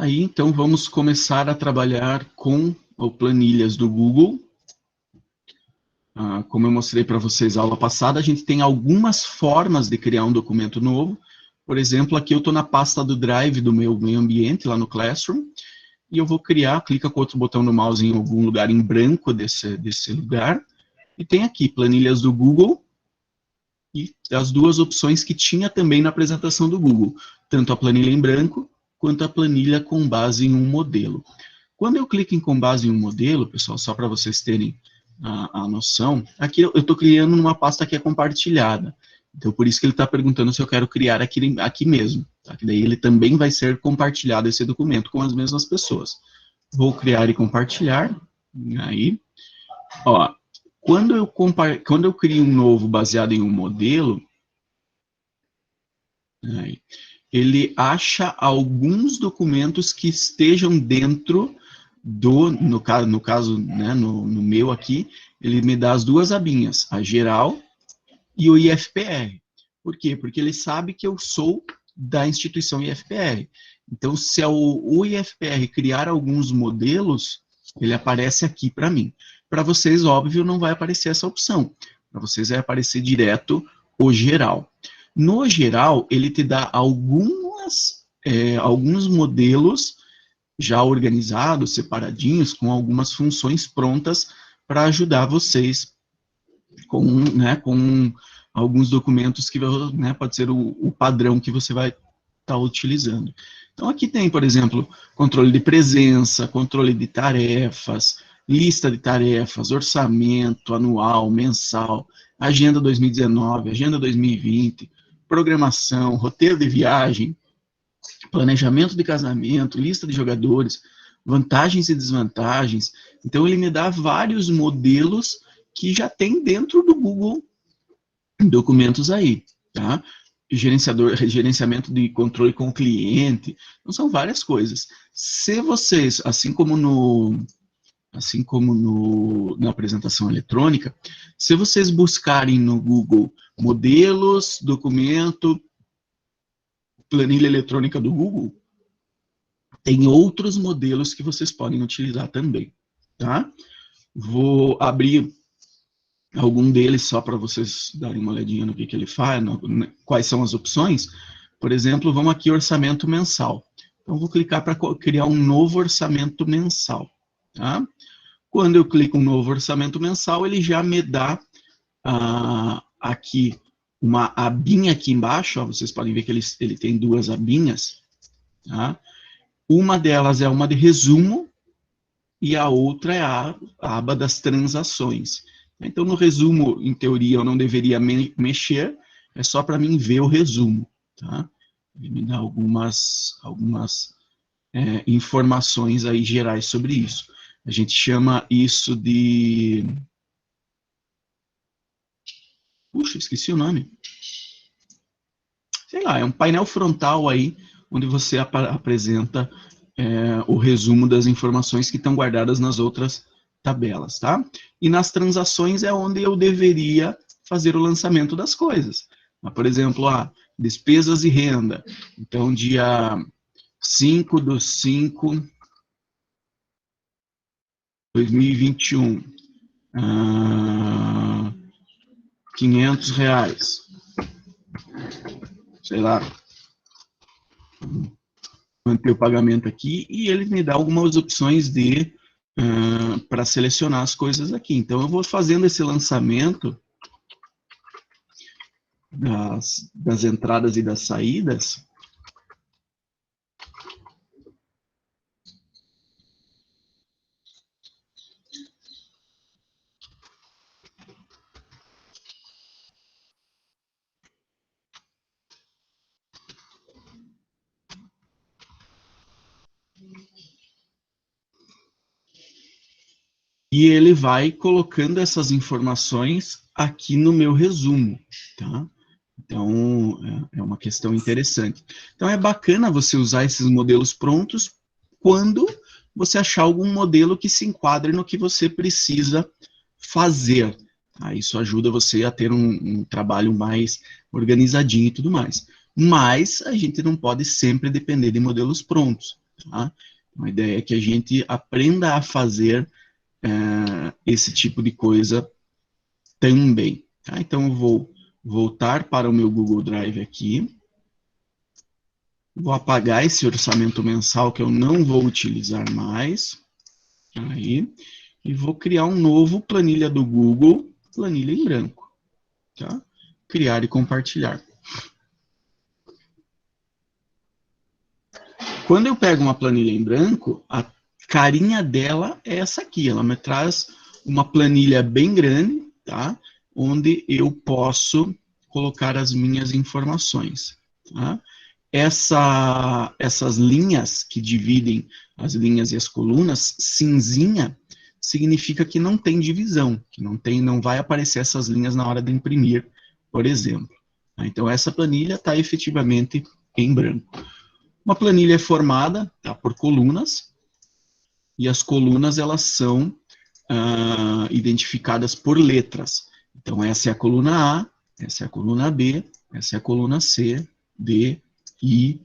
Aí, então, vamos começar a trabalhar com planilhas do Google. Como eu mostrei para vocês na aula passada, a gente tem algumas formas de criar um documento novo. Por exemplo, aqui eu estou na pasta do Drive do meu meio ambiente, lá no Classroom, e eu vou criar, clica com outro botão do mouse em algum lugar em branco desse lugar, e tem aqui, planilhas do Google, e as duas opções que tinha também na apresentação do Google, tanto a planilha em branco, quanto a planilha com base em um modelo. Quando eu clico em com base em um modelo, pessoal, só para vocês terem a noção, aqui eu estou criando numa pasta que é compartilhada. Então, por isso que ele está perguntando se eu quero criar aqui mesmo. Tá? Que daí ele também vai ser compartilhado esse documento com as mesmas pessoas. Vou criar e compartilhar. Aí, ó, quando eu crio um novo baseado em um modelo, aí, ele acha alguns documentos que estejam dentro no caso, né, no meu aqui, ele me dá as duas abinhas, a geral e o IFPR. Por quê? Porque ele sabe que eu sou da instituição IFPR. Então, se o IFPR criar alguns modelos, ele aparece aqui para mim. Para vocês, óbvio, não vai aparecer essa opção. Para vocês vai aparecer direto o geral. No geral, ele te dá alguns modelos já organizados, separadinhos, com algumas funções prontas para ajudar vocês com alguns documentos que, né, pode ser o padrão que você vai estar utilizando. Então, aqui tem, por exemplo, controle de presença, controle de tarefas, lista de tarefas, orçamento anual, mensal, agenda 2019, agenda 2020, programação, roteiro de viagem, planejamento de casamento, lista de jogadores, vantagens e desvantagens. Então, ele me dá vários modelos que já tem dentro do Google Documentos aí, tá? Gerenciamento de controle com o cliente, então são várias coisas. Se vocês, assim como na apresentação eletrônica, se vocês buscarem no Google modelos, documento, planilha eletrônica do Google, tem outros modelos que vocês podem utilizar também, tá? Vou abrir algum deles só para vocês darem uma olhadinha no que ele faz, quais são as opções. Por exemplo, vamos aqui, orçamento mensal. Então, vou clicar para criar um novo orçamento mensal, tá? Quando eu clico em novo orçamento mensal, ele já me dá aqui uma abinha aqui embaixo, ó, vocês podem ver que ele tem duas abinhas, tá? Uma delas é uma de resumo e a outra é a aba das transações. Então, no resumo, em teoria, eu não deveria mexer, é só para mim ver o resumo, tá? Ele me dá algumas informações aí gerais sobre isso. A gente chama isso de... Puxa, esqueci o nome. Sei lá, é um painel frontal aí, onde você apresenta o resumo das informações que estão guardadas nas outras tabelas, tá? E nas transações é onde eu deveria fazer o lançamento das coisas. Por exemplo, despesas e renda. Então, dia 5/5/2021, R$500. Sei lá, manter o pagamento aqui, e ele me dá algumas opções para selecionar as coisas aqui. Então, eu vou fazendo esse lançamento das entradas e das saídas. E ele vai colocando essas informações aqui no meu resumo, tá? Então, é uma questão interessante. Então, é bacana você usar esses modelos prontos quando você achar algum modelo que se enquadre no que você precisa fazer. Tá? Isso ajuda você a ter um trabalho mais organizadinho e tudo mais. Mas a gente não pode sempre depender de modelos prontos. Tá? A ideia é que a gente aprenda a fazer esse tipo de coisa também. Tá? Então, eu vou voltar para o meu Google Drive aqui. Vou apagar esse orçamento mensal que eu não vou utilizar mais. Aí. E vou criar um novo planilha do Google, planilha em branco. Tá? Criar e compartilhar. Quando eu pego uma planilha em branco, a carinha dela é essa aqui. Ela me traz uma planilha bem grande, tá? Onde eu posso colocar as minhas informações. Tá? Essas linhas que dividem as linhas e as colunas, cinzinha, significa que não tem divisão, que não vai aparecer essas linhas na hora de imprimir, por exemplo. Então, essa planilha está efetivamente em branco. Uma planilha é formada, tá, por colunas, e as colunas elas são identificadas por letras. Então, essa é a coluna A, essa é a coluna B, essa é a coluna C, D, I,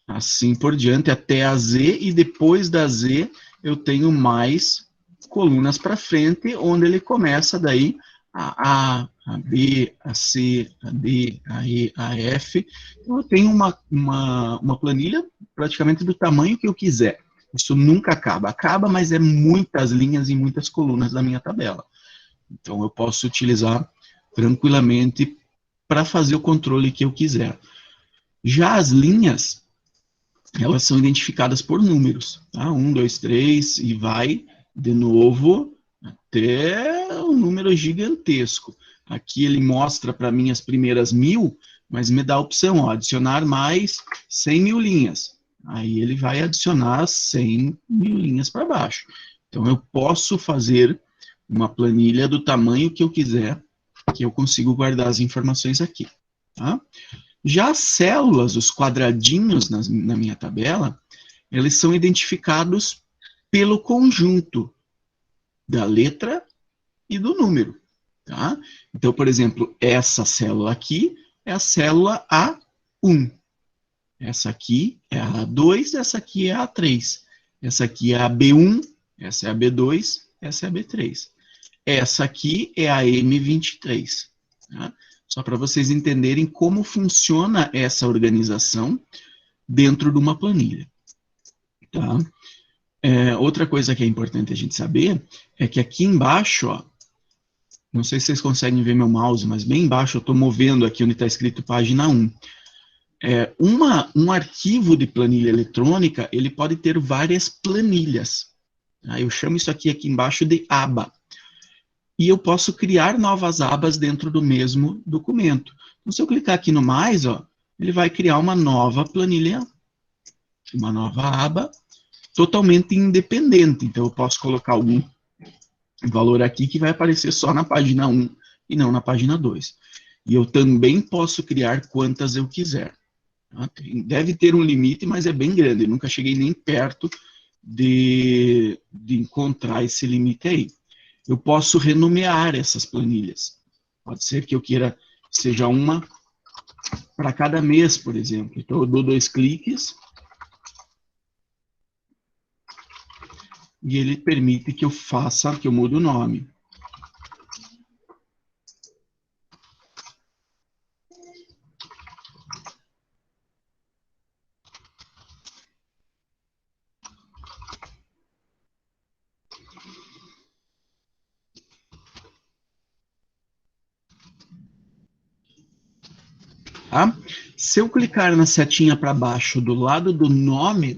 assim por diante, até a Z, e depois da Z eu tenho mais colunas para frente, onde ele começa daí a B, a C, a D, a E, a F. Então, eu tenho uma planilha praticamente do tamanho que eu quiser. Isso nunca acaba. Acaba, mas é muitas linhas e muitas colunas da minha tabela. Então, eu posso utilizar tranquilamente para fazer o controle que eu quiser. Já as linhas, elas são identificadas por números. Tá? 1, 2, 3, e vai de novo até um número gigantesco. Aqui ele mostra para mim as primeiras 1000, mas me dá a opção, ó, adicionar mais 100 mil linhas. Aí ele vai adicionar 100 mil linhas para baixo. Então eu posso fazer uma planilha do tamanho que eu quiser, que eu consigo guardar as informações aqui. Tá? Já as células, os quadradinhos na minha tabela, eles são identificados pelo conjunto da letra e do número. Tá? Então, por exemplo, essa célula aqui é a célula A1. Essa aqui é a A2, essa aqui é a A3. Essa aqui é a B1, essa é a B2, essa é a B3. Essa aqui é a M23. Tá? Só para vocês entenderem como funciona essa organização dentro de uma planilha. Tá? Outra coisa que é importante a gente saber é que aqui embaixo, ó, não sei se vocês conseguem ver meu mouse, mas bem embaixo eu estou movendo aqui onde está escrito página 1. Um arquivo de planilha eletrônica, ele pode ter várias planilhas. Tá? Eu chamo isso aqui embaixo de aba. E eu posso criar novas abas dentro do mesmo documento. Então, se eu clicar aqui no mais, ó, ele vai criar uma nova planilha, uma nova aba, totalmente independente. Então, eu posso colocar algum valor aqui que vai aparecer só na página 1 e não na página 2. E eu também posso criar quantas eu quiser. Tá? Deve ter um limite, mas é bem grande. Eu nunca cheguei nem perto de encontrar esse limite aí. Eu posso renomear essas planilhas. Pode ser que eu queira que seja uma para cada mês, por exemplo. Então, eu dou 2 cliques e ele permite que eu faça, que eu mude o nome. Tá? Se eu clicar na setinha para baixo do lado do nome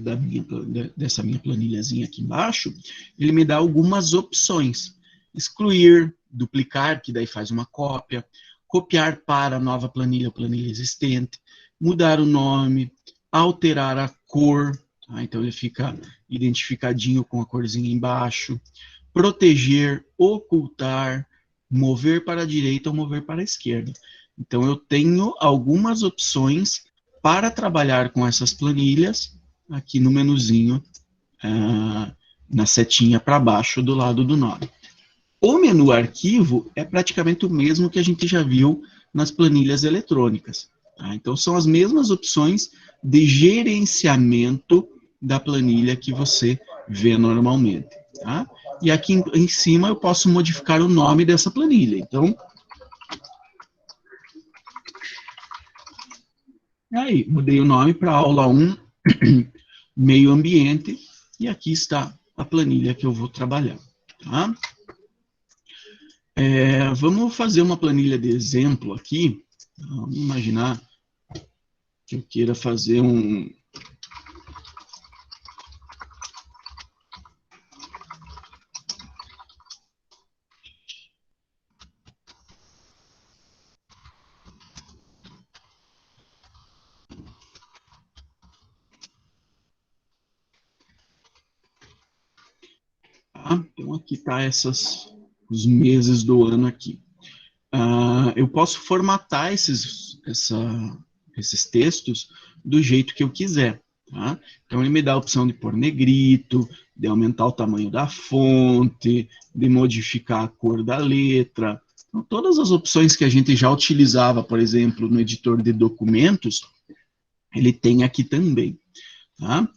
dessa minha planilhazinha aqui embaixo, ele me dá algumas opções. Excluir, duplicar, que daí faz uma cópia, copiar para a nova planilha, planilha existente, mudar o nome, alterar a cor, tá? Então ele fica identificadinho com a corzinha embaixo, proteger, ocultar, mover para a direita ou mover para a esquerda. Então, eu tenho algumas opções para trabalhar com essas planilhas aqui no menuzinho, na setinha para baixo do lado do nome. O menu arquivo é praticamente o mesmo que a gente já viu nas planilhas eletrônicas. Tá? Então, são as mesmas opções de gerenciamento da planilha que você vê normalmente, tá? E aqui em cima eu posso modificar o nome dessa planilha. Então, aí, mudei o nome para aula 1, meio ambiente, e aqui está a planilha que eu vou trabalhar, tá? Vamos fazer uma planilha de exemplo aqui. Vamos imaginar que eu queira fazer um... Tá? Então, aqui está os meses do ano aqui. Eu posso formatar esses textos do jeito que eu quiser. Tá? Então, ele me dá a opção de pôr negrito, de aumentar o tamanho da fonte, de modificar a cor da letra. Então, todas as opções que a gente já utilizava, por exemplo, no editor de documentos, ele tem aqui também. Tá?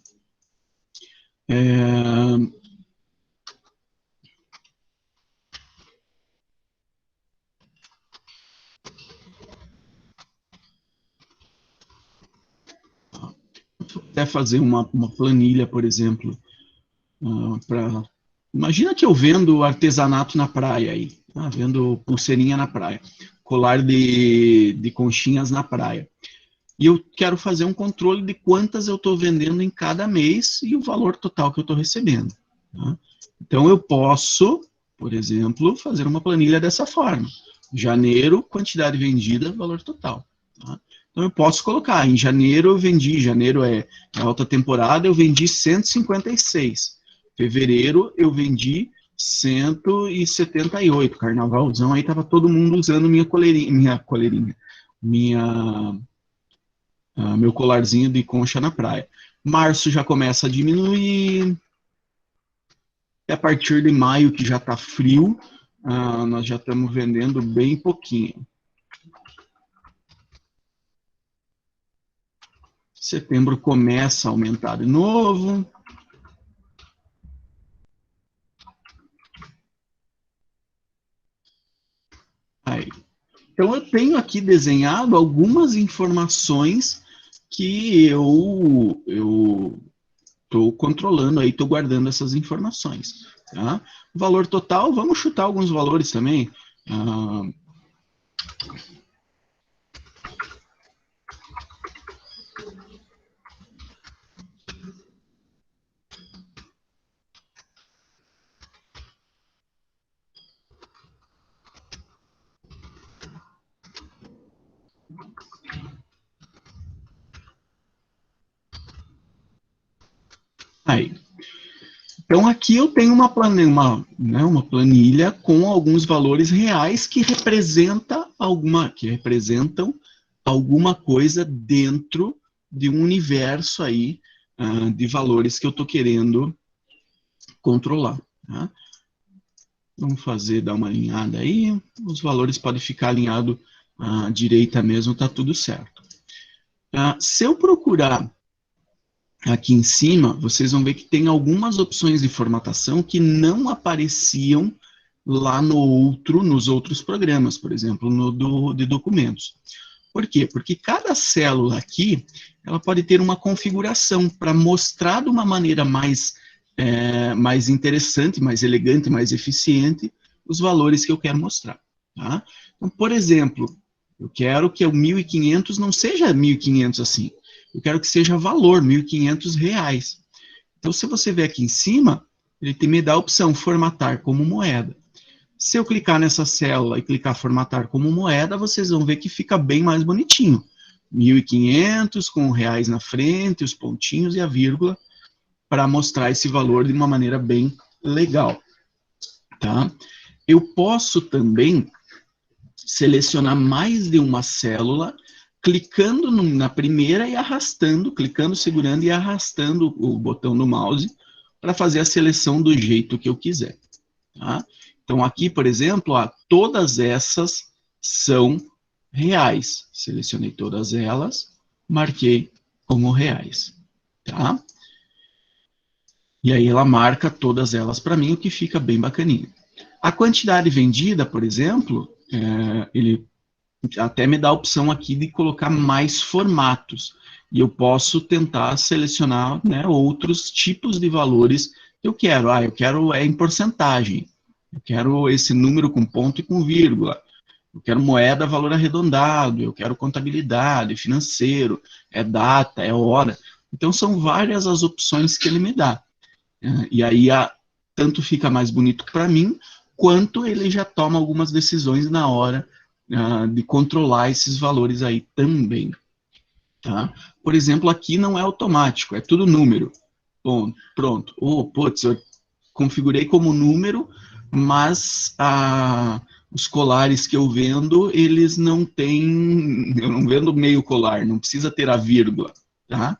Se eu quiser fazer uma planilha, por exemplo, imagina que eu vendo artesanato na praia aí, tá? Vendo pulseirinha na praia, colar de conchinhas na praia. E eu quero fazer um controle de quantas eu estou vendendo em cada mês e o valor total que eu estou recebendo. Tá? Então, eu posso, por exemplo, fazer uma planilha dessa forma. Janeiro, quantidade vendida, valor total. Tá? Então, eu posso colocar, em janeiro eu vendi, janeiro é alta temporada, eu vendi 156. Fevereiro eu vendi 178. Carnavalzão, aí estava todo mundo usando meu colarzinho de concha na praia. Março já começa a diminuir. E a partir de maio, que já está frio, nós já estamos vendendo bem pouquinho. Setembro começa a aumentar de novo. Aí. Então, eu tenho aqui desenhado algumas informações que eu estou controlando aí, estou guardando essas informações. Tá? Valor total, vamos chutar alguns valores também. Aí. Então, aqui eu tenho uma planilha com alguns valores reais que representam alguma coisa dentro de um universo aí, de valores que eu estou querendo controlar. Tá? Vamos dar uma alinhada aí. Os valores podem ficar alinhados à direita mesmo, está tudo certo. Se eu procurar aqui em cima, vocês vão ver que tem algumas opções de formatação que não apareciam lá nos outros programas, por exemplo, de documentos. Por quê? Porque cada célula aqui, ela pode ter uma configuração para mostrar de uma maneira mais interessante, mais elegante, mais eficiente, os valores que eu quero mostrar. Tá? Então, por exemplo, eu quero que o 1.500 não seja 1.500 assim. Eu quero que seja valor, R$1.500. Então, se você ver aqui em cima, ele me dá a opção formatar como moeda. Se eu clicar nessa célula e clicar formatar como moeda, vocês vão ver que fica bem mais bonitinho. 1.500 com reais na frente, os pontinhos e a vírgula, para mostrar esse valor de uma maneira bem legal. Tá? Eu posso também selecionar mais de uma célula, clicando na primeira e arrastando, clicando, segurando e arrastando o botão do mouse para fazer a seleção do jeito que eu quiser. Tá? Então, aqui, por exemplo, todas essas são reais. Selecionei todas elas, marquei como reais. Tá? E aí ela marca todas elas para mim, o que fica bem bacaninha. A quantidade vendida, por exemplo, ele até me dá a opção aqui de colocar mais formatos. E eu posso tentar selecionar, né, outros tipos de valores que eu quero. Eu quero em porcentagem. Eu quero esse número com ponto e com vírgula. Eu quero moeda, valor arredondado. Eu quero contabilidade, financeiro, data, hora. Então, são várias as opções que ele me dá. E aí, tanto fica mais bonito para mim, quanto ele já toma algumas decisões na hora de controlar esses valores aí também. Tá? Por exemplo, aqui não é automático, é tudo número. Bom, pronto. Putz, eu configurei como número, mas os colares que eu vendo, eles não têm, eu não vendo meio colar, não precisa ter a vírgula, tá?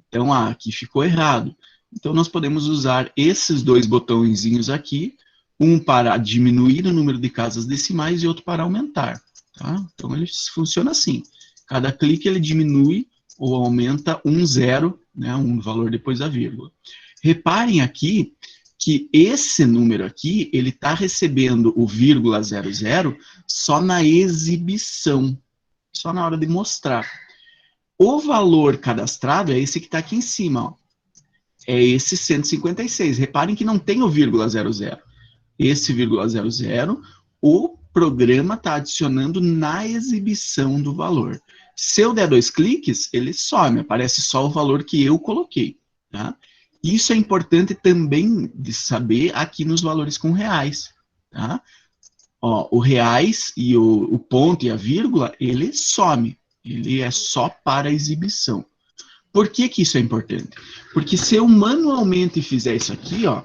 Então, aqui ficou errado. Então, nós podemos usar esses dois botõezinhos aqui, um para diminuir o número de casas decimais e outro para aumentar. Tá? Então, ele funciona assim. Cada clique ele diminui ou aumenta um zero, né, um valor depois da vírgula. Reparem aqui que esse número aqui, ele está recebendo o vírgula 00 só na exibição, só na hora de mostrar. O valor cadastrado é esse que está aqui em cima, ó. É esse 156. Reparem que não tem o vírgula 00. Esse vírgula 00, o programa está adicionando na exibição do valor. Se eu der 2 cliques, ele some, aparece só o valor que eu coloquei. Tá? Isso é importante também de saber aqui nos valores com reais. Tá? Ó, o reais e o ponto e a vírgula, ele some. Ele é só para exibição. Por que que isso é importante? Porque se eu manualmente fizer isso aqui, ó,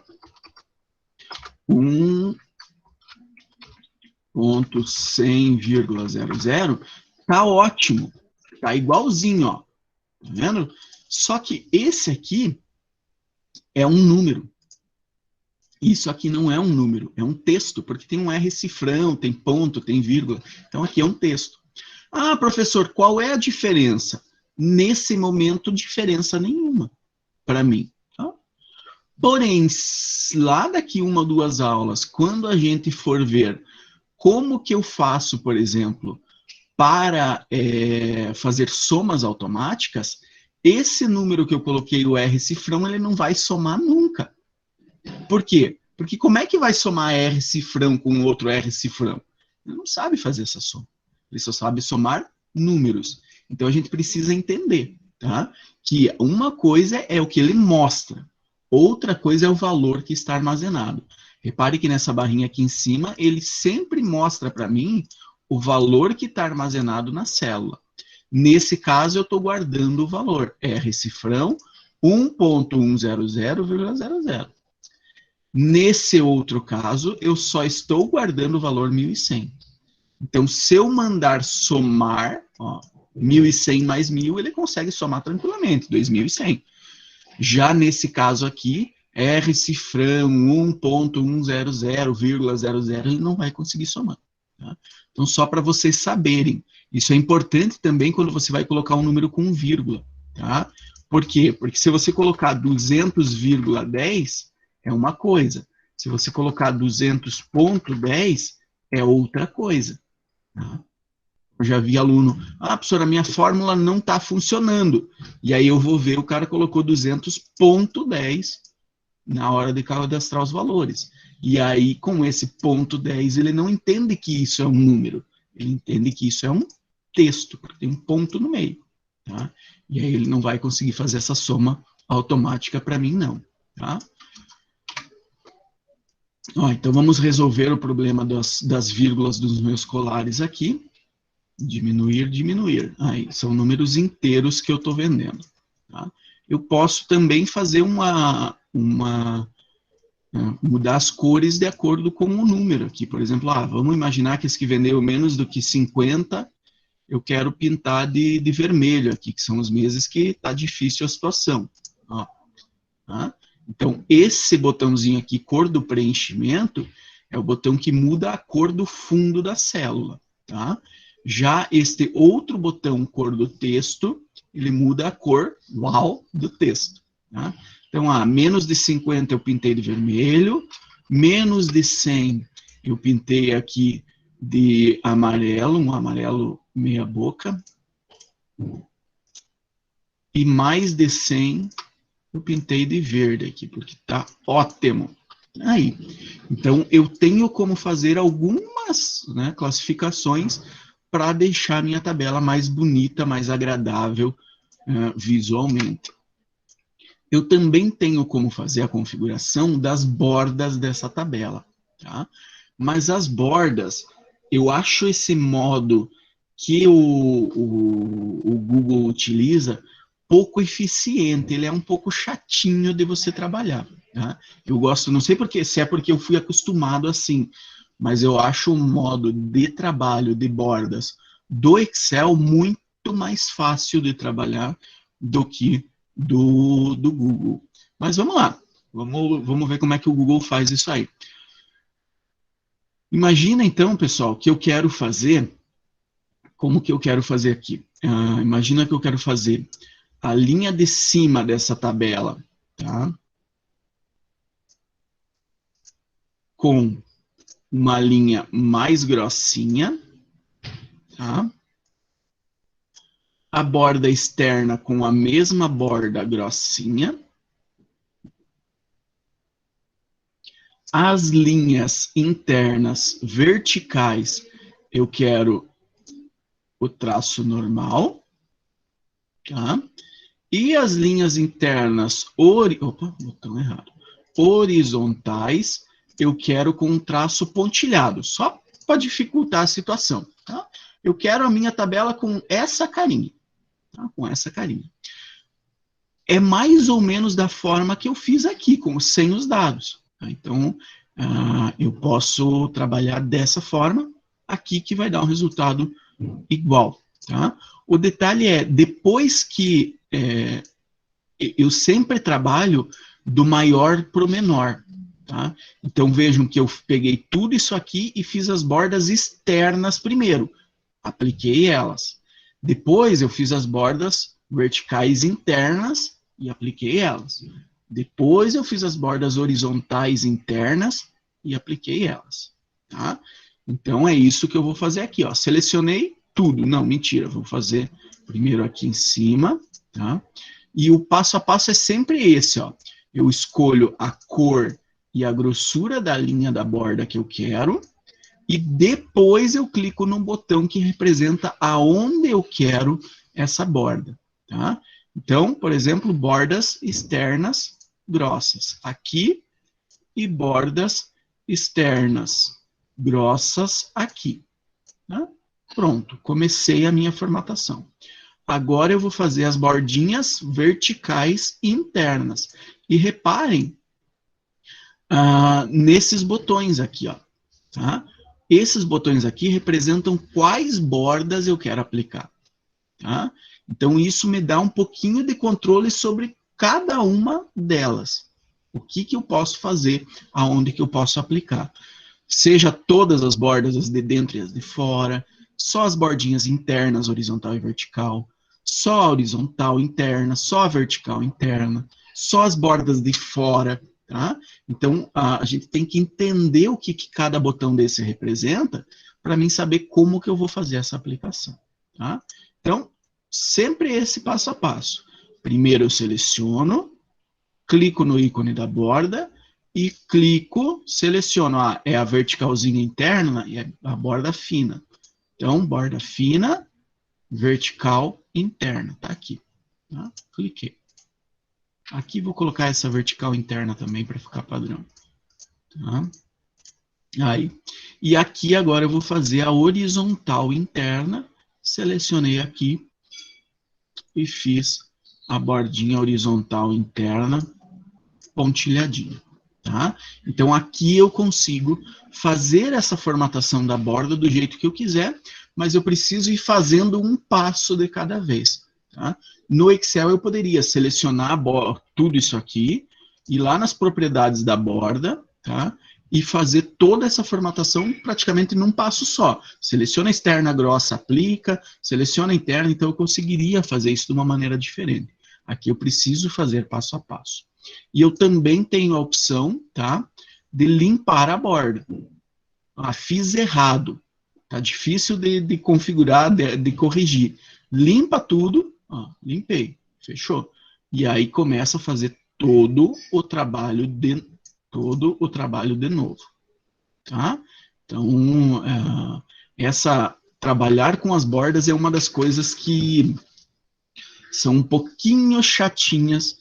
1.100,00, tá ótimo. Tá igualzinho, ó. Tá vendo? Só que esse aqui é um número. Isso aqui não é um número, é um texto, porque tem um R cifrão, tem ponto, tem vírgula. Então aqui é um texto. Ah, professor, qual é a diferença? Nesse momento, diferença nenhuma para mim. Tá? Porém, lá daqui uma ou duas aulas, quando a gente for ver como que eu faço, por exemplo, para fazer somas automáticas, esse número que eu coloquei, o R cifrão, ele não vai somar nunca. Por quê? Porque como é que vai somar R cifrão com outro R cifrão? Ele não sabe fazer essa soma. Ele só sabe somar números. Então a gente precisa entender, tá? Que uma coisa é o que ele mostra, outra coisa é o valor que está armazenado. Repare que nessa barrinha aqui em cima, ele sempre mostra para mim o valor que está armazenado na célula. Nesse caso, eu estou guardando o valor. R cifrão 1.100,00. Nesse outro caso, eu só estou guardando o valor 1.100. Então, se eu mandar somar, ó, 1.100 mais 1.000, ele consegue somar tranquilamente, 2.100. Já nesse caso aqui, R cifrão 1.100,00, ele não vai conseguir somar. Tá? Então, só para vocês saberem, isso é importante também quando você vai colocar um número com vírgula. Tá? Por quê? Porque se você colocar 200,10, é uma coisa. Se você colocar 200,10, é outra coisa. Tá? Eu já vi aluno, professora, minha fórmula não está funcionando. E aí eu vou ver, o cara colocou 200,10 na hora de cadastrar os valores. E aí, com esse ponto 10, ele não entende que isso é um número. Ele entende que isso é um texto, porque tem um ponto no meio. Tá? E aí ele não vai conseguir fazer essa soma automática para mim, não. Tá? Então vamos resolver o problema das vírgulas dos meus colares aqui. Diminuir, diminuir. Aí, são números inteiros que eu estou vendendo. Tá? Eu posso também fazer mudar as cores de acordo com o número aqui. Por exemplo, vamos imaginar que esse que vendeu menos do que 50, eu quero pintar de vermelho aqui, que são os meses que está difícil a situação. Ó, tá? Então, esse botãozinho aqui, cor do preenchimento, é o botão que muda a cor do fundo da célula. Tá? Já este outro botão, cor do texto, ele muda a cor do texto. Tá? Então, menos de 50 eu pintei de vermelho, menos de 100 eu pintei aqui de amarelo, um amarelo meia boca, e mais de 100 eu pintei de verde aqui, porque tá ótimo. Aí, então eu tenho como fazer algumas, né, classificações para deixar a minha tabela mais bonita, mais agradável visualmente. Eu também tenho como fazer a configuração das bordas dessa tabela, tá? Mas as bordas, eu acho esse modo que o Google utiliza pouco eficiente, ele é um pouco chatinho de você trabalhar, tá? Eu gosto, não sei porque, se é porque eu fui acostumado assim, mas eu acho o modo de trabalho de bordas do Excel muito mais fácil de trabalhar do que do Google. Mas vamos lá, vamos ver como é que o Google faz isso aí. Imagina então, pessoal, que eu quero fazer, como que eu quero fazer aqui? Imagina que eu quero fazer a linha de cima dessa tabela, tá? Com uma linha mais grossinha, tá? A borda externa com a mesma borda grossinha. As linhas internas verticais, eu quero o traço normal, tá? E as linhas internas botão errado. Horizontais, eu quero com um traço pontilhado, só para dificultar a situação, tá? Eu quero a minha tabela com essa carinha, tá? Com essa carinha. É mais ou menos da forma que eu fiz aqui, sem os dados. Tá? Então, eu posso trabalhar dessa forma aqui, que vai dar um resultado igual. Tá? O detalhe é, depois que eu sempre trabalho do maior para o menor. Tá? Então, vejam que eu peguei tudo isso aqui e fiz as bordas externas primeiro. Apliquei elas. Depois, eu fiz as bordas verticais internas e apliquei elas. Depois, eu fiz as bordas horizontais internas e apliquei elas. Tá? Então, é isso que eu vou fazer aqui. Ó. Selecionei tudo. Não, mentira. Vou fazer primeiro aqui em cima. Tá? E o passo a passo é sempre esse. Ó. Eu escolho a cor e a grossura da linha da borda que eu quero. E depois eu clico no botão que representa aonde eu quero essa borda. Tá? Então, por exemplo, bordas externas grossas. Aqui e bordas externas grossas aqui. Tá? Pronto, comecei a minha formatação. Agora eu vou fazer as bordinhas verticais internas. E reparem nesses botões aqui, ó. Tá? Esses botões aqui representam quais bordas eu quero aplicar. Tá? Então, isso me dá um pouquinho de controle sobre cada uma delas. O que eu posso fazer, aonde que eu posso aplicar. Seja todas as bordas, as de dentro e as de fora, só as bordinhas internas, horizontal e vertical, só a horizontal interna, só a vertical interna, só as bordas de fora. Tá? Então, a gente tem que entender o que cada botão desse representa para mim saber como que eu vou fazer essa aplicação. Tá? Então, sempre esse passo a passo. Primeiro eu seleciono, clico no ícone da borda e clico, seleciono, é a verticalzinha interna e é a borda fina. Então, borda fina, vertical interna, tá aqui. Tá? Cliquei. Aqui vou colocar essa vertical interna também para ficar padrão. Tá? Aí. E aqui agora eu vou fazer a horizontal interna. Selecionei aqui e fiz a bordinha horizontal interna pontilhadinha. Tá? Então aqui eu consigo fazer essa formatação da borda do jeito que eu quiser, mas eu preciso ir fazendo um passo de cada vez. Tá? No Excel eu poderia selecionar tudo isso aqui, ir lá nas propriedades da borda, tá? E fazer toda essa formatação praticamente num passo só. Seleciona a externa grossa, aplica, seleciona a interna, então eu conseguiria fazer isso de uma maneira diferente. Aqui eu preciso fazer passo a passo. E eu também tenho a opção, tá, de limpar a borda. Ah, fiz errado. Tá difícil de configurar, de corrigir. Limpa tudo. Ó, limpei. Fechou. E aí começa a fazer todo o trabalho de novo. Tá? Então, trabalhar com as bordas é uma das coisas que são um pouquinho chatinhas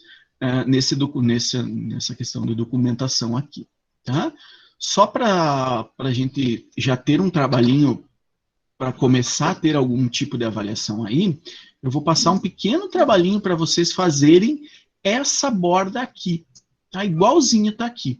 nessa questão de documentação aqui. Tá? Só para a gente já ter um trabalhinho para começar a ter algum tipo de avaliação aí, eu vou passar um pequeno trabalhinho para vocês fazerem essa borda aqui. Tá? Igualzinho tá aqui.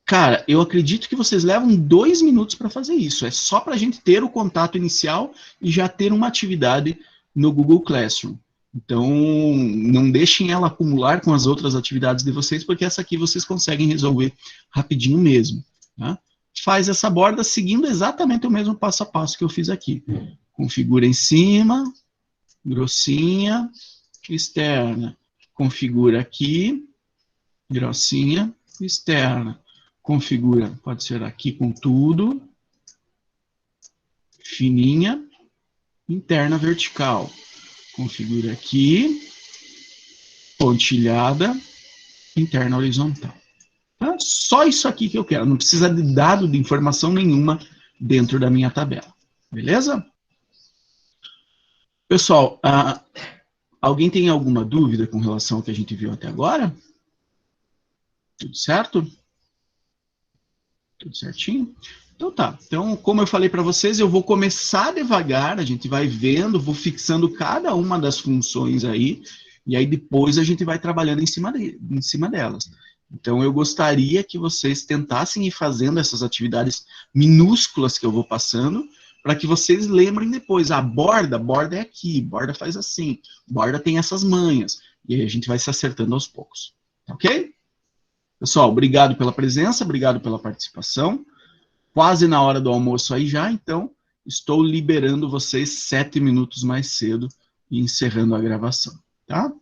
Cara, eu acredito que vocês levam 2 minutos para fazer isso. É só para a gente ter o contato inicial e já ter uma atividade no Google Classroom. Então, não deixem ela acumular com as outras atividades de vocês, porque essa aqui vocês conseguem resolver rapidinho mesmo. Tá? Faz essa borda seguindo exatamente o mesmo passo a passo que eu fiz aqui. Configura em cima, grossinha, externa. Configura aqui, grossinha, externa. Configura, pode ser aqui com tudo, fininha, interna vertical. Configura aqui, pontilhada, interna horizontal. Tá? Só isso aqui que eu quero, não precisa de dado, de informação nenhuma dentro da minha tabela. Beleza? Pessoal, alguém tem alguma dúvida com relação ao que a gente viu até agora? Tudo certo? Tudo certinho? Então tá. Então, como eu falei para vocês, eu vou começar devagar, a gente vai vendo, vou fixando cada uma das funções aí, e aí depois a gente vai trabalhando em cima delas. Então, eu gostaria que vocês tentassem ir fazendo essas atividades minúsculas que eu vou passando, para que vocês lembrem depois, borda é aqui, borda faz assim, borda tem essas manhas, e aí a gente vai se acertando aos poucos. Ok? Pessoal, obrigado pela presença, obrigado pela participação. Quase na hora do almoço aí já, então estou liberando vocês 7 minutos mais cedo e encerrando a gravação, tá?